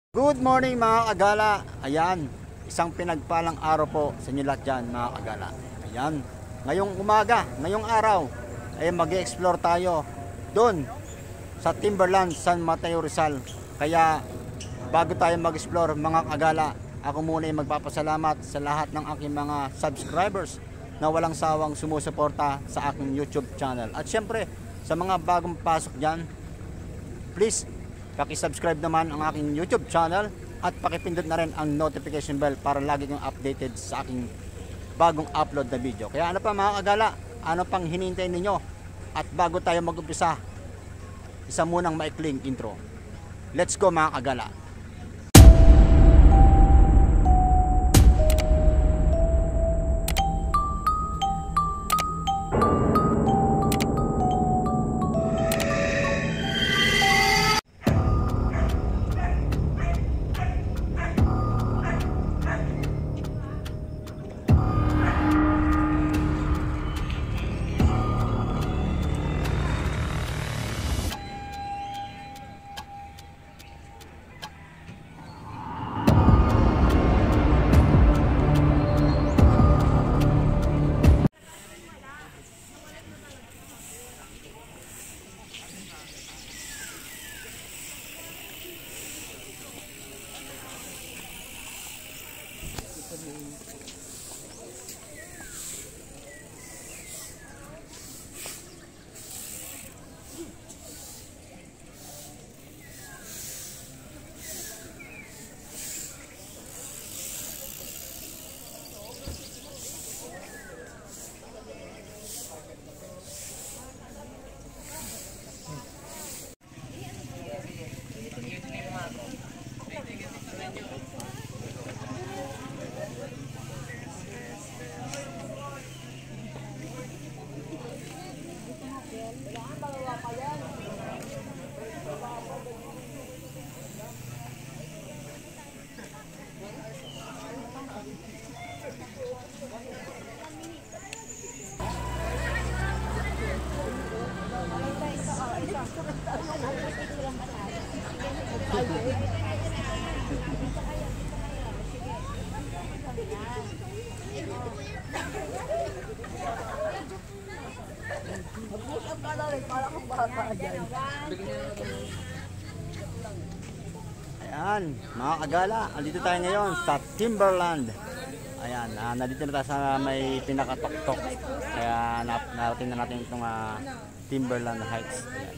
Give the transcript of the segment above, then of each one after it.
Good morning mga kagala. Ayan, isang pinagpalang araw po sa inyo lahat dyan mga kagala. Ayan, ngayong umaga, ngayong araw ay mag-explore tayo doon sa Timberland, San Mateo, Rizal. Kaya bago tayo mag-explore mga kagala, ako muna ay magpapasalamat sa lahat ng aking mga subscribers na walang sawang sumusuporta sa aking YouTube channel. At syempre, sa mga bagong pasok dyan, please paki-subscribe naman ang aking YouTube channel at pakipindot na rin ang notification bell para lagi kang updated sa aking bagong upload na video. Kaya ano pa mga kagala, ano pang hinihintay ninyo? At bago tayo mag-umpisa, isa munang maikling intro. Let's go mga kagala. Ayan, mga kagala, andito tayo ngayon sa Timberland. Ayan, nandito na tayo sa may pinakatok-tok. Kaya narating na natin itong Timberland Heights. Ayan.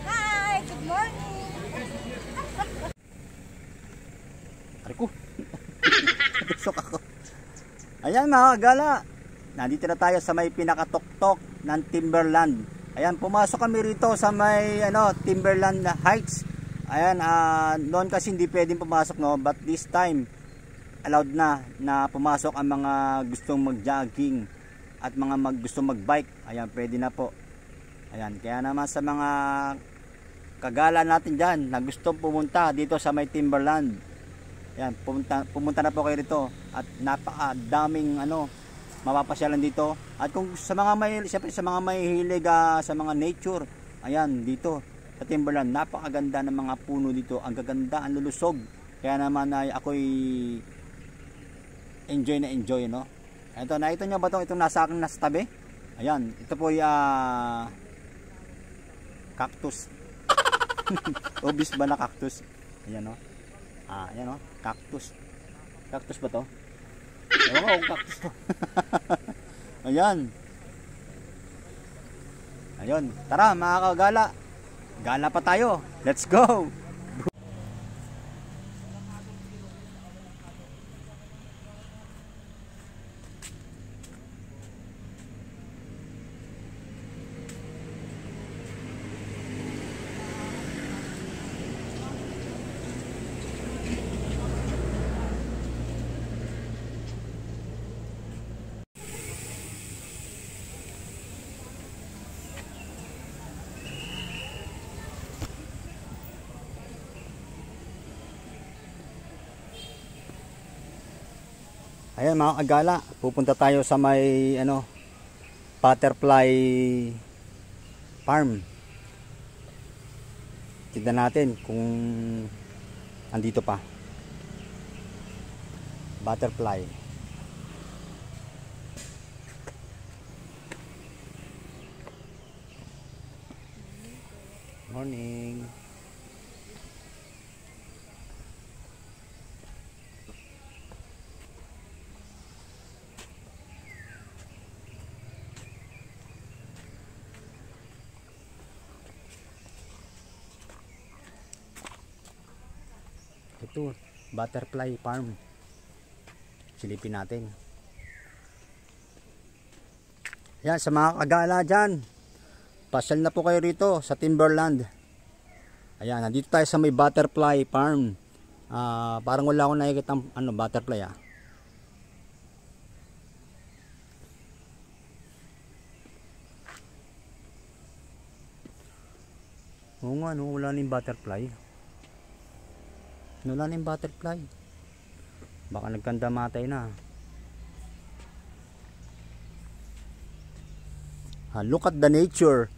Hi, good morning. Ariko. Tusok ako. Ayan mga kagala, nandito na tayo sa may pinakatok-tok ng Timberland. Ayan, pumasok kami rito sa may Timberland Heights. Ayan, noon kasi hindi pwedeng pumasok, no, but this time allowed na pumasok ang mga gustong mag-jogging at mga gustong mag-bike. Ayan, pwede na po. Ayan, kaya naman sa mga kagala natin dyan na gustong pumunta dito sa may Timberland, ayan, pumunta na po kayo rito at napakadaming mapapasyalan dito. At kung sa mga siyempre sa mga mahihilig sa mga nature, ayan, dito sa Timberland, napakaganda ng mga puno dito, ang gaganda, ang lulusog. Kaya naman ay ako'y enjoy, no. Ito, nakita nyo ba itong nasa akin nasa tabi? Ayan, ito po ay cactus. Obvious ba na cactus? Ayan, no. Ayan, no, cactus. Cactus ba to? Ewan ko kung cactus to. Ayan. Ayun, tara mga kagala, gala pa tayo, let's go. Ayan mga kagala, pupunta tayo sa may butterfly farm. Tignan natin kung andito pa. Butterfly. Morning. Ito, butterfly farm. Silipin natin. Yan, sa mga kagala dyan, pasyal na po kayo rito sa Timberland. Ayan, nandito tayo sa may butterfly farm. Parang wala akong nakikita ang butterfly Oo nga, no, wala na yung butterfly. Wala na yung butterfly. Baka nagkandamatay na. Look at the nature.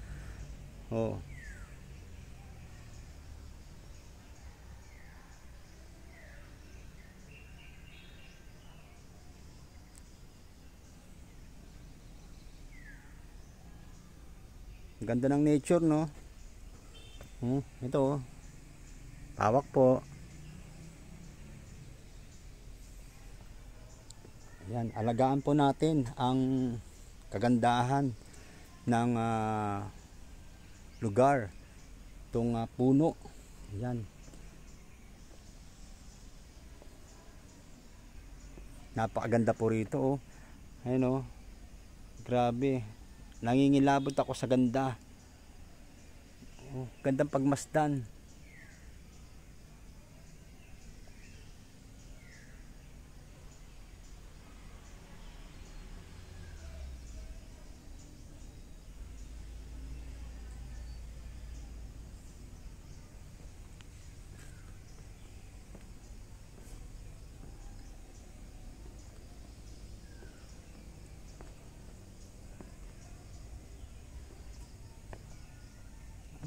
Oh. Ganda ng nature, no? Ito, tawak po. Ayan, alagaan po natin ang kagandahan ng lugar. Itong puno. Ayan. Napakaganda po rito, oh. Ayun, oh. Grabe. Nangingilabot ako sa ganda. Oh, gandang pagmasdan.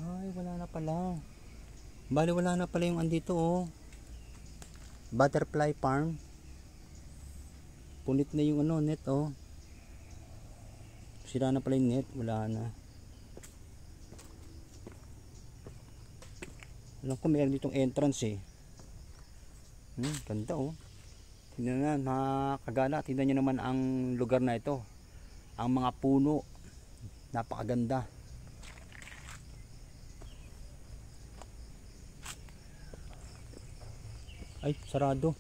Ay, wala na pala. Bali, wala na pala yung andito, oh. Butterfly farm. Punit na yung net, oh. Sira na pala yung net, wala na. Alam ko mayroon ditong entrance, eh. Ganda, oh. Tingnan na, mga kagala. Tingnan nyo naman ang lugar na ito. Ang mga puno. Napakaganda. Ay, sarado.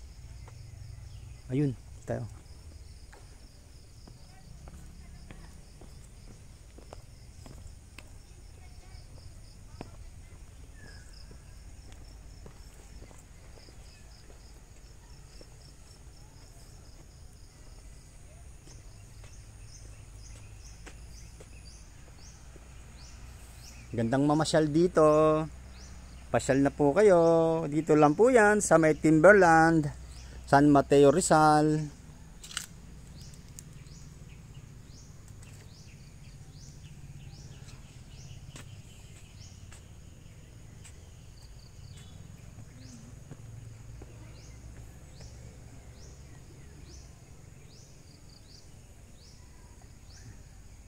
Ayun, tayo. Gandang mamasyal dito. Pasyal na po kayo. Dito lang po yan sa may Timberland, San Mateo, Rizal.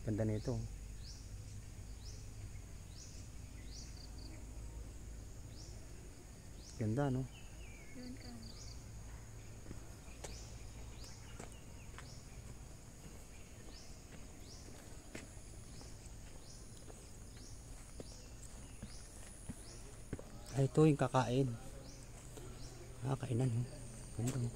Ganda nito. Ganda, no? Ay, ito yung kakain. Kainan, no? Ganda, no?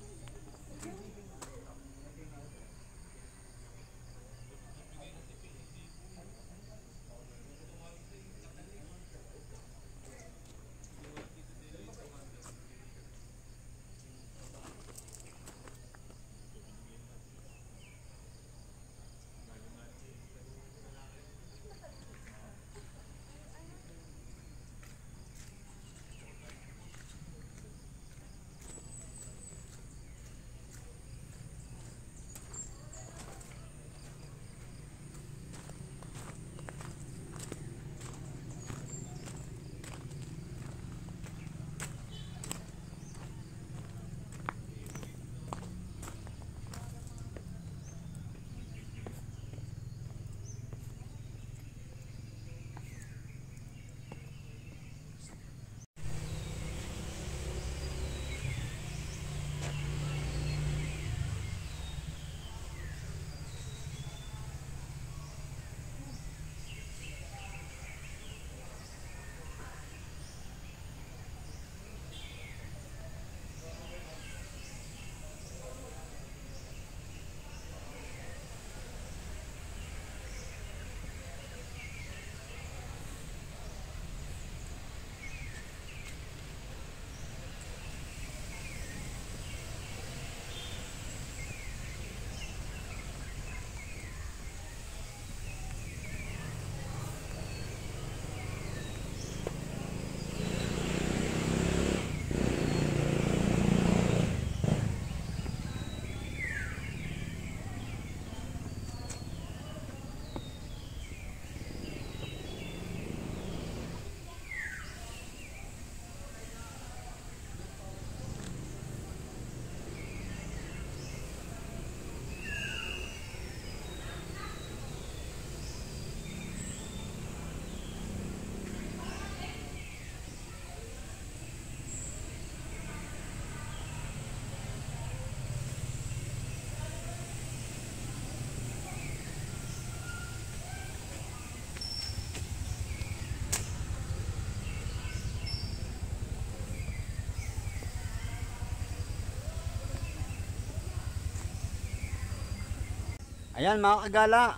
Ayan mga kagala,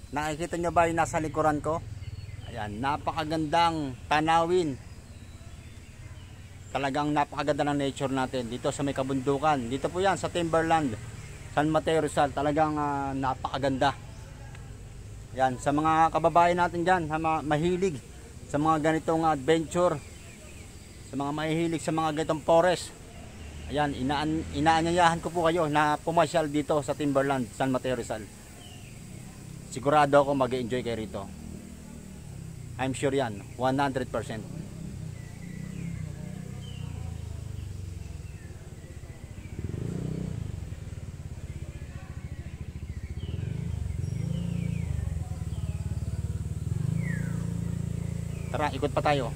nakikita nyo ba yung nasa likuran ko? Ayan, napakagandang tanawin. Talagang napakaganda ng nature natin dito sa may kabundukan. Dito po yan sa Timberland, San Mateo Rizal. Talagang napakaganda. Ayan, sa mga kababayan natin dyan, mahilig sa mga ganitong adventure, sa mga mahihilig sa mga ganitong forest. Ayan, inaanyayahan ko po kayo na pumasyal dito sa Timberland, San Mateo Rizal. Sigurado ako mag-enjoy kayo rito. I'm sure yan, 100%. Tara, ikot pa tayo.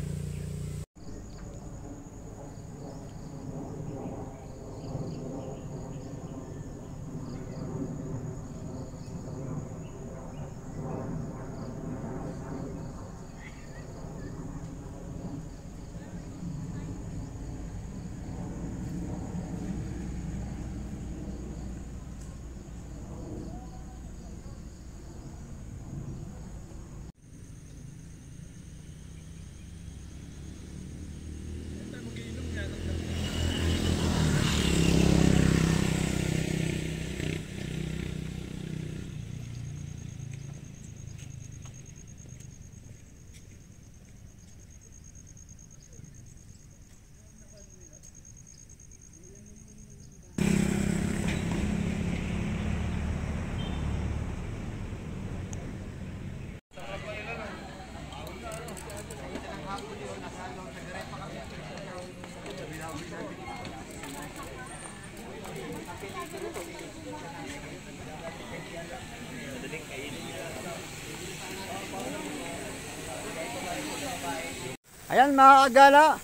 Ayan mga kagala,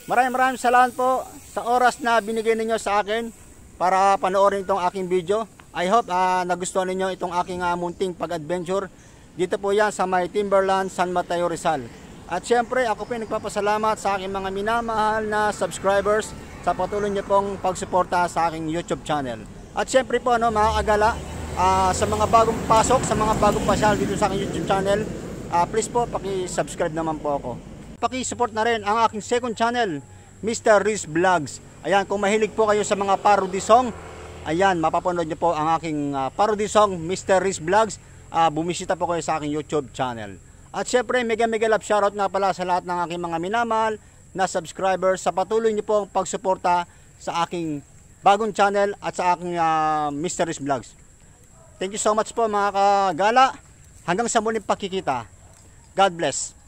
maraming salamat po sa oras na binigay ninyo sa akin para panoorin itong aking video. I hope nagustuhan ninyo itong aking munting pag-adventure. Dito po yan sa may Timberland, San Mateo Rizal. At syempre ako po nagpapasalamat sa aking mga minamahal na subscribers sa patuloy niyo pong pagsuporta sa aking YouTube channel. At syempre po mga kagala, sa mga bagong pasok, sa mga bagong pasyal dito sa aking YouTube channel, please po paki-subscribe naman po ako. Paki-support na rin ang aking second channel, Mr. Riz Vlogs. Ayan, kung mahilig po kayo sa mga parody song, ayan, mapapanood nyo po ang aking parody song, Mr. Riz Vlogs. Bumisita po kayo sa aking YouTube channel. At syempre, mega love shoutout nga pala sa lahat ng aking mga minamahal na subscribers sa patuloy nyo po ang pagsuporta sa aking bagong channel at sa aking Mr. Riz Vlogs. Thank you so much po mga kagala. Hanggang sa muling pagkikita. God bless.